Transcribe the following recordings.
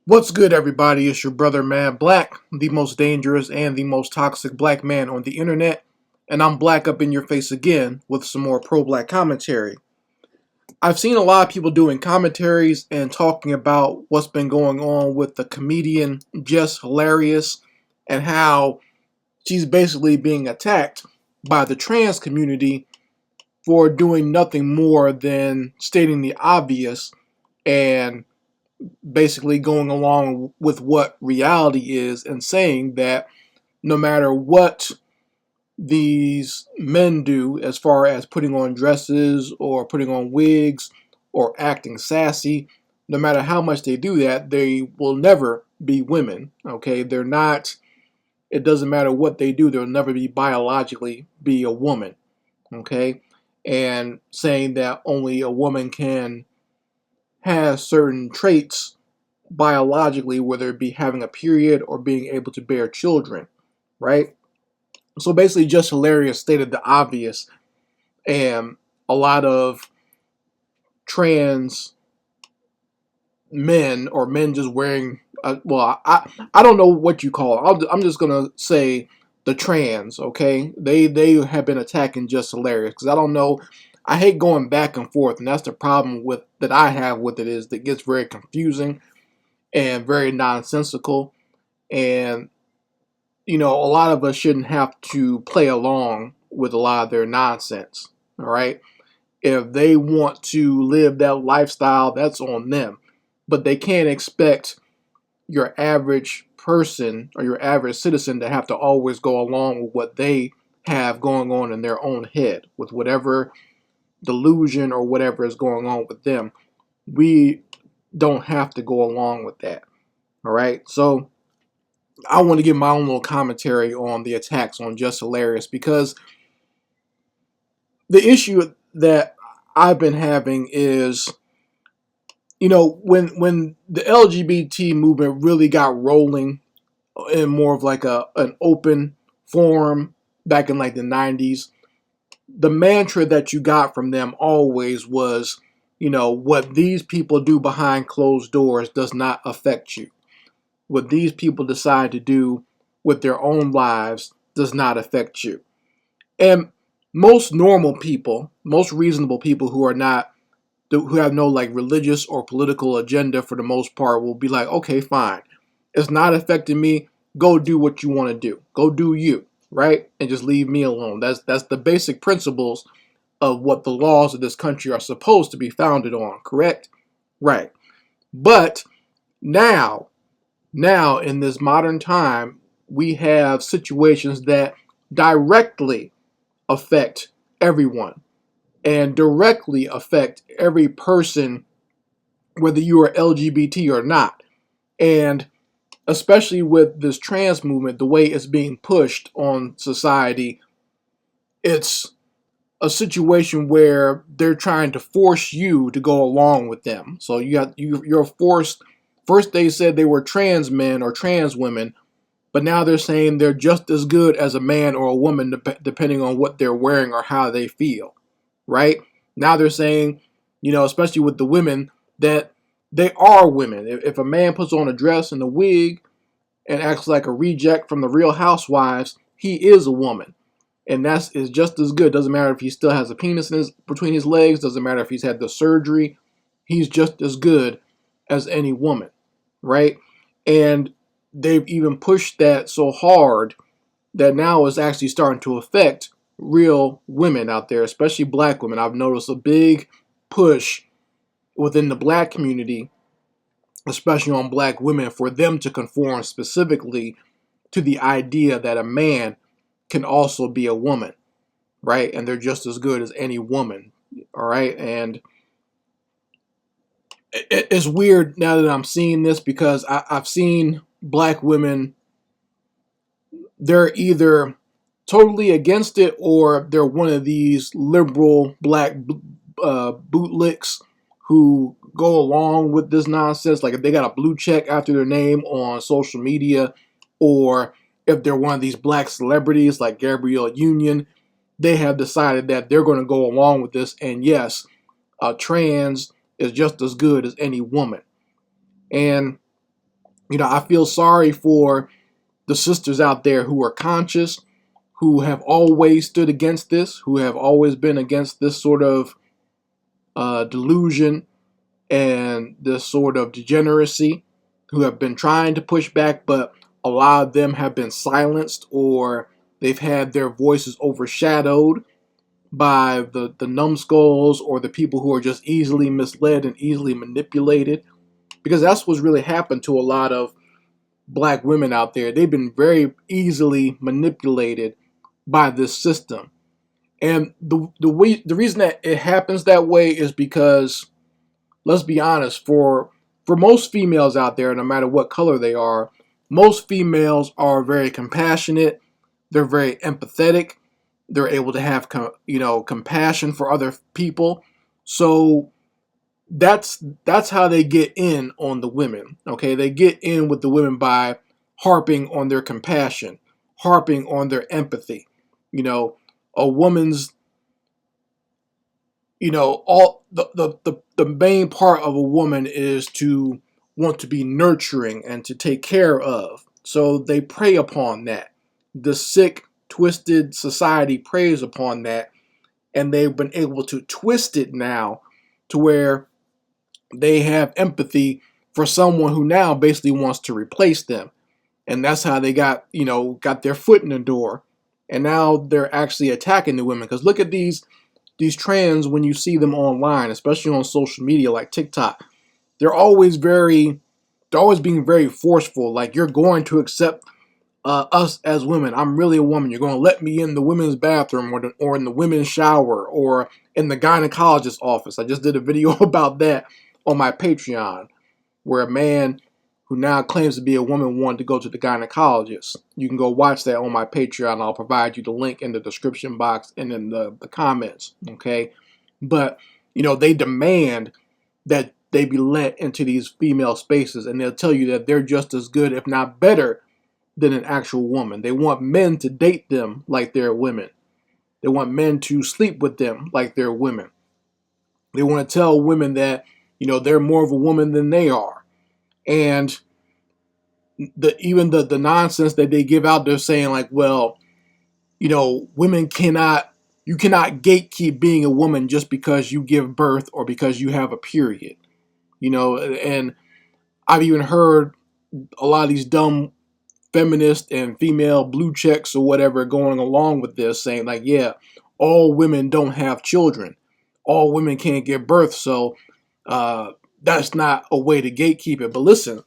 What's good, everybody? It's your brother, Man Black, the most dangerous and the most toxic black man on the internet. And I'm black up in your face again with some more pro black commentary. I've seen a lot of people doing commentaries and talking about what's been going on with the comedian Jess Hilarious and how she's basically being attacked by the trans community for doing nothing more than stating the obvious and basically going along with what reality is and saying that no matter what these men do as far as putting on dresses or putting on wigs or acting sassy, no matter how much they do that, they will never be women. Okay, they're not. It doesn't matter what they do, they'll never be biologically be a woman. Okay, and saying that only a woman can have certain traits biologically, whether it be having a period or being able to bear children, right? So basically, just Hilarious stated the obvious, and a lot of trans men or men just wearing, I don't know what you call it. I'm just gonna say the trans, okay? They have been attacking Just Hilarious because I don't know. I hate going back and forth, and that's the problem with that I have with it is that it gets very confusing and very nonsensical. And a lot of us shouldn't have to play along with a lot of their nonsense. All right. If they want to live that lifestyle, that's on them. But they can't expect your average person or your average citizen to have to always go along with what they have going on in their own head, with whatever delusion or whatever is going on with them. We don't have to go along with that. All right. So I want to give my own little commentary on the attacks on Just Hilarious because the issue that I've been having is, when the LGBT movement really got rolling in more of like an open forum back in like the 90s, the mantra that you got from them always was, what these people do behind closed doors does not affect you. What these people decide to do with their own lives does not affect you. And most normal people, most reasonable people who have no like religious or political agenda for the most part will be like, okay, fine. It's not affecting me. Go do what you want to do. Go do you, right? And just leave me alone. That's the basic principles of what the laws of this country are supposed to be founded on, correct? Right. But now now, in this modern time, we have situations that directly affect everyone and directly affect every person, whether you are LGBT or not. And especially with this trans movement, the way it's being pushed on society, it's a situation where they're trying to force you to go along with them. So you're forced. First, they said they were trans men or trans women, but now they're saying they're just as good as a man or a woman, depending on what they're wearing or how they feel. Right now, they're saying, especially with the women, that they are women. If a man puts on a dress and a wig and acts like a reject from the Real Housewives, he is a woman, and that is just as good. Doesn't matter if he still has a penis between his legs. Doesn't matter if he's had the surgery. He's just as good as any woman, right? And they've even pushed that so hard that now it's actually starting to affect real women out there, especially black women. I've noticed a big push within the black community, especially on black women, for them to conform specifically to the idea that a man can also be a woman, right? And they're just as good as any woman, all right? And it's weird now that I'm seeing this because I've seen black women, they're either totally against it or they're one of these liberal black bootlicks who go along with this nonsense. Like if they got a blue check after their name on social media, or if they're one of these black celebrities like Gabrielle Union, they have decided that they're going to go along with this. And yes, trans is just as good as any woman. And I feel sorry for the sisters out there who are conscious, who have always stood against this, who have always been against this sort of delusion and this sort of degeneracy, who have been trying to push back, but a lot of them have been silenced, or they've had their voices overshadowed by the numbskulls or the people who are just easily misled and easily manipulated. Because that's what's really happened to a lot of black women out there. They've been very easily manipulated by this system. And the reason that it happens that way is because, let's be honest, for most females out there, no matter what color they are, most females are very compassionate. They're very empathetic. They're able to have compassion for other people. So that's how they get in on the women. Okay, they get in with the women by harping on their compassion, harping on their empathy. A woman's, all the main part of a woman is to want to be nurturing and to take care of. So they prey upon that. The sick, twisted society preys upon that, and they've been able to twist it now to where they have empathy for someone who now basically wants to replace them. And that's how they got their foot in the door. And now they're actually attacking the women. Because look at these trends when you see them online, especially on social media like TikTok. They're always being very forceful. Like, you're going to accept us as women. I'm really a woman. You're going to let me in the women's bathroom or in the women's shower or in the gynecologist's office. I just did a video about that on my Patreon, where a man who now claims to be a woman wanted to go to the gynecologist. You can go watch that on my Patreon. I'll provide you the link in the description box and in the comments. Okay. But, they demand that they be let into these female spaces, and they'll tell you that they're just as good, if not better, than an actual woman. They want men to date them like they're women. They want men to sleep with them like they're women. They want to tell women that, they're more of a woman than they are. And even the nonsense that they give out, they're saying like, well, women you cannot gatekeep being a woman just because you give birth or because you have a period. And I've even heard a lot of these dumb feminist and female blue checks or whatever going along with this, saying like, yeah, all women don't have children. All women can't give birth. So that's not a way to gatekeep it. But listen,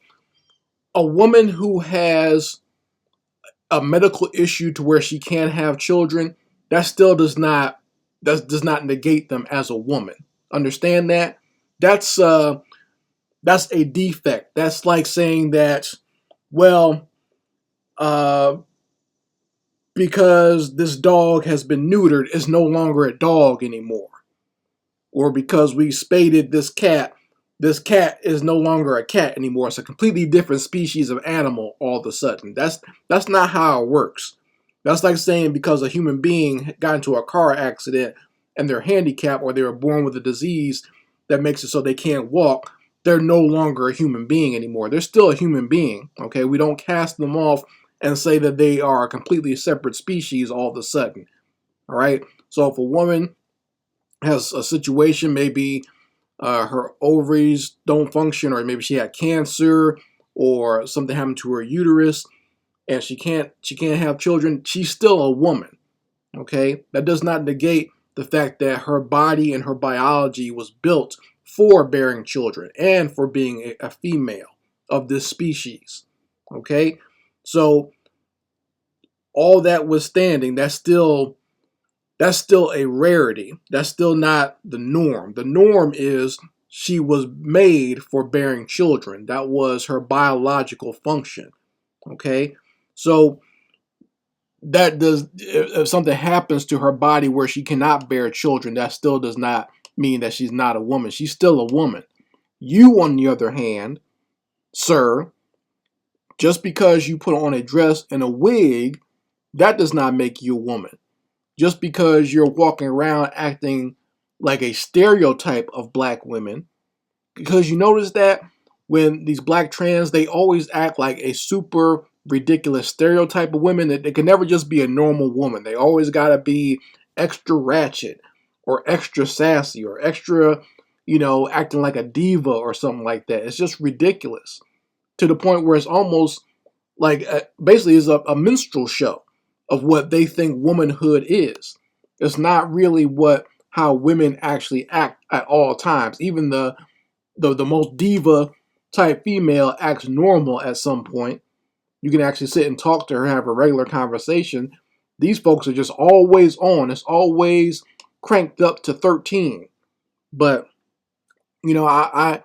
a woman who has a medical issue to where she can't have children, that still does not negate them as a woman. Understand that? That's a defect. That's like saying that, well, because this dog has been neutered, it's no longer a dog anymore. Or because we spaded this cat is no longer a cat anymore. It's a completely different species of animal all of a sudden. That's not how it works. That's like saying because a human being got into a car accident and they're handicapped or they were born with a disease that makes it so they can't walk, they're no longer a human being anymore. They're still a human being, okay? We don't cast them off and say that they are a completely separate species all of a sudden, all right? So if a woman has a situation, maybe her ovaries don't function, or maybe she had cancer, or something happened to her uterus, and she can't have children, she's still a woman. Okay, that does not negate the fact that her body and her biology was built for bearing children and for being a female of this species. Okay, so all that withstanding, that's still a rarity. That's still not the norm. The norm is she was made for bearing children. That was her biological function. Okay? So if something happens to her body where she cannot bear children, that still does not mean that she's not a woman. She's still a woman. You, on the other hand, sir, just because you put on a dress and a wig, that does not make you a woman. Just because you're walking around acting like a stereotype of black women, because you notice that when these black trans, they always act like a super ridiculous stereotype of women that they can never just be a normal woman. They always got to be extra ratchet or extra sassy or extra, acting like a diva or something like that. It's just ridiculous to the point where it's almost like basically is a minstrel show of what they think womanhood is. It's not really how women actually act at all times. Even the most diva type female acts normal at some point. You can actually sit and talk to her, have a regular conversation. These folks are just always on. It's always cranked up to 13. But I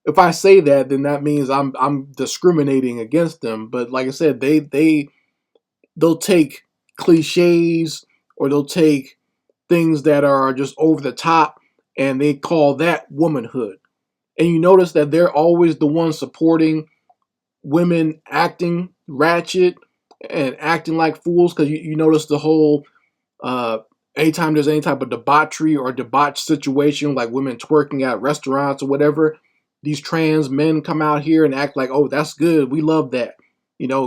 if I say that, then that means I'm discriminating against them. But like I said, they'll take cliches or they'll take things that are just over the top and they call that womanhood. And you notice that they're always the ones supporting women acting ratchet and acting like fools, because you notice the whole uh, anytime there's any type of debauchery or debauched situation, like women twerking at restaurants or whatever, these trans men come out here and act like, oh, that's good, we love that,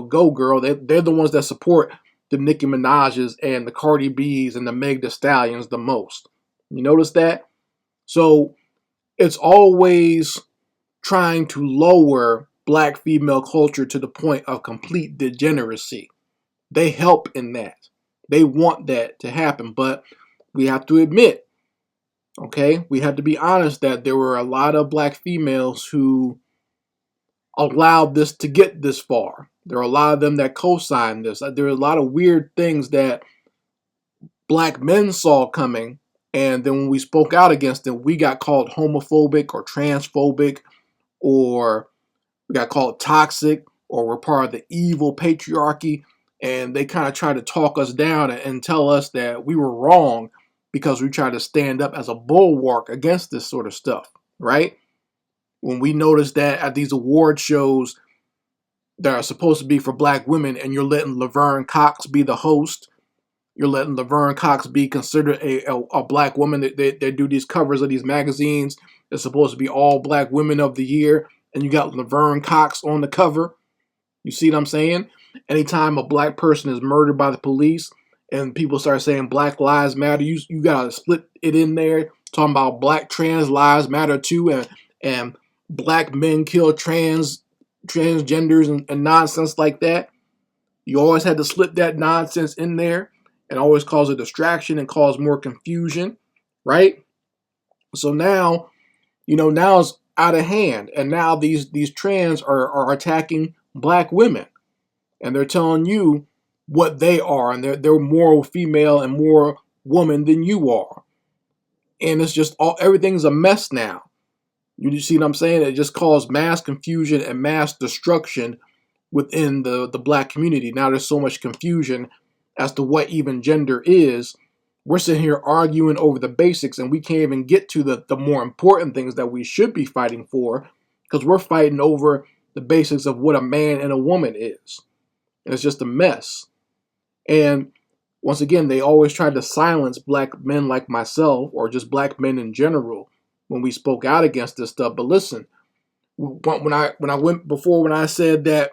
go girl. They're the ones that support the Nicki Minaj's and the Cardi B's and the Meg Thee Stallions the most. You notice that? So it's always trying to lower black female culture to the point of complete degeneracy. They help in that. They want that to happen. But we have to admit, okay, we have to be honest that there were a lot of black females who allowed this to get this far. There are a lot of them that co-signed this. There are a lot of weird things that black men saw coming. And then when we spoke out against them, we got called homophobic or transphobic, or we got called toxic, or we're part of the evil patriarchy. And they kind of tried to talk us down and tell us that we were wrong because we tried to stand up as a bulwark against this sort of stuff, right? When we noticed that at these award shows that are supposed to be for black women and you're letting Laverne Cox be the host, you're letting Laverne Cox be considered a black woman. They do these covers of these magazines. It's supposed to be all black women of the year, and you got Laverne Cox on the cover. You see what I'm saying? Anytime a black person is murdered by the police and people start saying Black Lives Matter, you gotta split it in there, talking about Black trans lives matter too, and black men kill transgenders and nonsense like that. You always had to slip that nonsense in there and always cause a distraction and cause more confusion, right? So now, now it's out of hand, and now these trans are attacking black women, and they're telling you what they are, and they're more female and more woman than you are, and it's just everything's a mess now. You see what I'm saying? It just caused mass confusion and mass destruction within the black community. Now there's so much confusion as to what even gender is. We're sitting here arguing over the basics, and we can't even get to the more important things that we should be fighting for, because we're fighting over the basics of what a man and a woman is. And it's just a mess. And once again, they always tried to silence black men like myself, or just black men in general, when we spoke out against this stuff. But listen, when I said that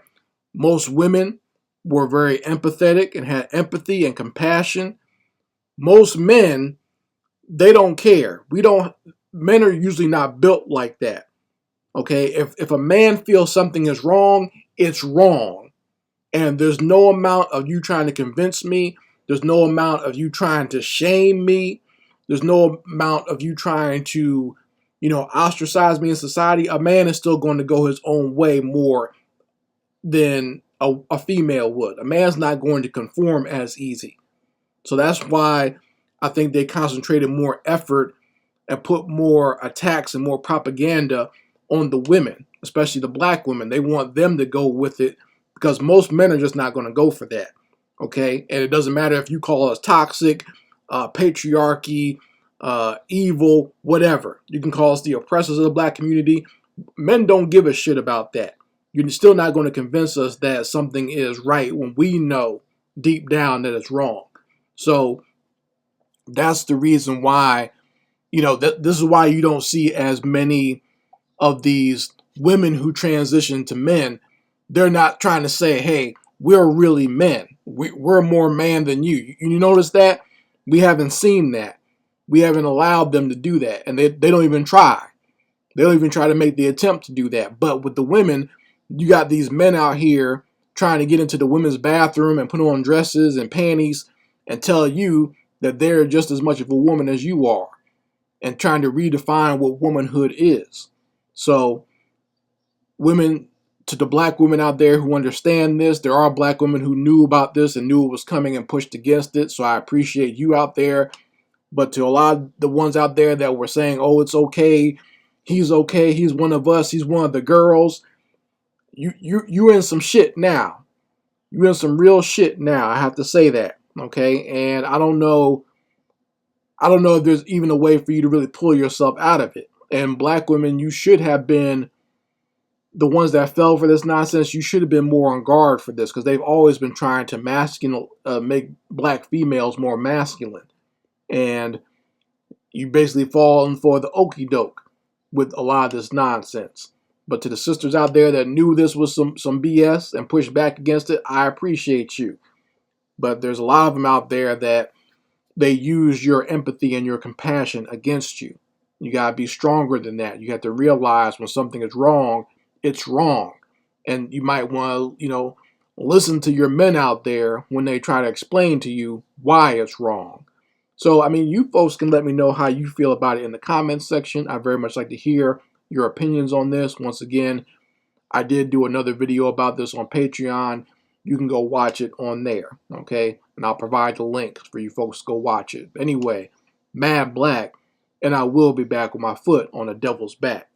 most women were very empathetic and had empathy and compassion, most men, they don't care. Men are usually not built like that. Okay, if a man feels something is wrong, it's wrong. And there's no amount of you trying to convince me. There's no amount of you trying to shame me. There's no amount of you trying to, ostracize me in society. A man is still going to go his own way more than a female would. A man's not going to conform as easy. So that's why I think they concentrated more effort and put more attacks and more propaganda on the women, especially the black women. They want them to go with it because most men are just not going to go for that. Okay? And it doesn't matter if you call us toxic, patriarchy, evil, whatever. You can call us the oppressors of the black community. Men don't give a shit about that. You're still not going to convince us that something is right when we know deep down that it's wrong. So that's the reason why, this is why you don't see as many of these women who transition to men, they're not trying to say, hey, we're really men. We're more man than you. You notice that? We haven't seen that. We haven't allowed them to do that. And they don't even try. They don't even try to make the attempt to do that. But with the women, you got these men out here trying to get into the women's bathroom and put on dresses and panties and tell you that they're just as much of a woman as you are, and trying to redefine what womanhood is. So women, to the black women out there who understand this, there are black women who knew about this and knew it was coming and pushed against it. So I appreciate you out there. But to a lot of the ones out there that were saying, oh, it's okay, he's one of us, he's one of the girls, you're in some shit now. You're in some real shit now. I have to say that. Okay. And I don't know if there's even a way for you to really pull yourself out of it. And black women, you should have been the ones that fell for this nonsense. You should have been more on guard for this, because they've always been trying to make black females more masculine. And you basically falling for the okie doke with a lot of this nonsense. But to the sisters out there that knew this was some BS and pushed back against it, I appreciate you. But there's a lot of them out there that they use your empathy and your compassion against you. You got to be stronger than that. You have to realize when something is wrong, it's wrong. And you might want to, listen to your men out there when they try to explain to you why it's wrong. So, I mean, you folks can let me know how you feel about it in the comments section. I very much like to hear your opinions on this. Once again, I did do another video about this on Patreon. You can go watch it on there, okay? And I'll provide the link for you folks to go watch it. Anyway, Mad Black, and I will be back with my foot on the devil's back.